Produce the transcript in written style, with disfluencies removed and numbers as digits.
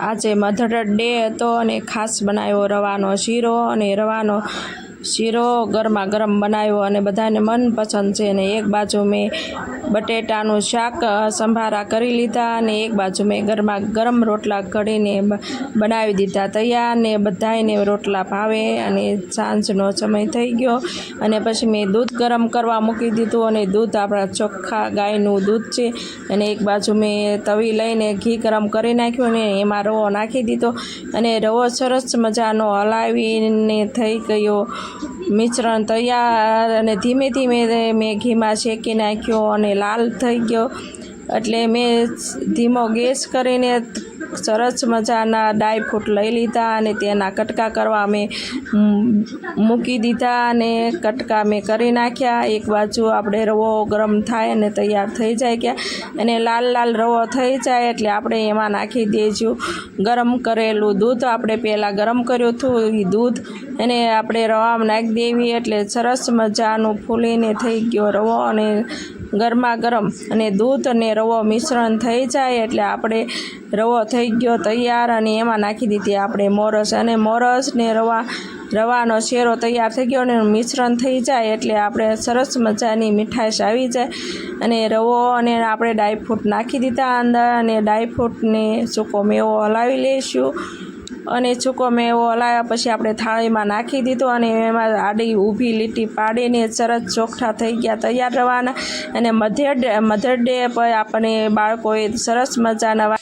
આજે mother day હતો અને ખાસ બનાવ્યો રવાનો શીરો, અને રવાનો શીરો ગરમા ગરમ બનાવ્યો અને બધાને મનપસંદ છે. અને એક બાજુ મેં બટેટાનું શાક સંભારા કરી લીધા અને એક બાજુ મેં ગરમા ગરમ રોટલા ઘડીને બનાવી દીધા તૈયાર, ને બધાને રોટલા ભાવે. અને સાંજનો સમય થઈ ગયો અને પછી મેં દૂધ ગરમ કરવા મૂકી દીધું, અને દૂધ આપણા ચોખ્ખા ગાયનું દૂધ છે. અને એક બાજુ મેં તવી લઈને ઘી ગરમ કરી નાખ્યું અને એમાં રવો નાખી દીધો, અને રવો સરસ મજાનો હલાવીને થઈ ગયો મિશ્રણ તૈયાર. અને ધીમે ધીમે મેં ઘીમાં શેકી નાખ્યો અને લાલ થઈ ગયો, એટલે મેં ધીમો ગેસ કરીને સરસ મજાના ડ્રાયફ્રૂટ લઈ લીધા અને તેના કટકા કરવા મેં મૂકી દીધા, અને કટકા મેં કરી નાખ્યા. એક બાજુ આપણે રવો ગરમ થાય અને તૈયાર થઈ જાય ગયા, અને લાલ લાલ રવો થઈ જાય એટલે આપણે એમાં નાખી દઈશું ગરમ કરેલું દૂધ. આપણે પહેલાં ગરમ કર્યું હતું એ દૂધ, અને આપણે રવામાં નાખી દેવી એટલે સરસ મજાનું ફૂલીને થઈ ગયો રવો. અને ગરમા ગરમ અને દૂધ અને રવો મિશ્રણ થઈ જાય એટલે આપણે રવો થઈ ગયો તૈયાર, અને એમાં નાખી દીધી આપણે મોરસ. અને મોરસ ને રવાનો શેરો તૈયાર થઈ ગયો, અને મિશ્રણ થઈ જાય એટલે આપણે સરસ મજાની મીઠાશ આવી જાય. અને રવો અને આપણે ડ્રાયફ્રૂટ નાખી દીધા અંદર, અને ડ્રાયફ્રૂટને સૂકો મેવો હલાવી લઈશું. અને સૂકો મેવો હલાવ્યા પછી આપણે થાળીમાં નાખી દીધો, અને એમાં આડી ઊભી લીટી પાડીને સરસ ચોખ્ઠા થઈ ગયા તૈયાર રવાના. અને મધર ડે પર આપણે બાળકોએ સરસ મજાના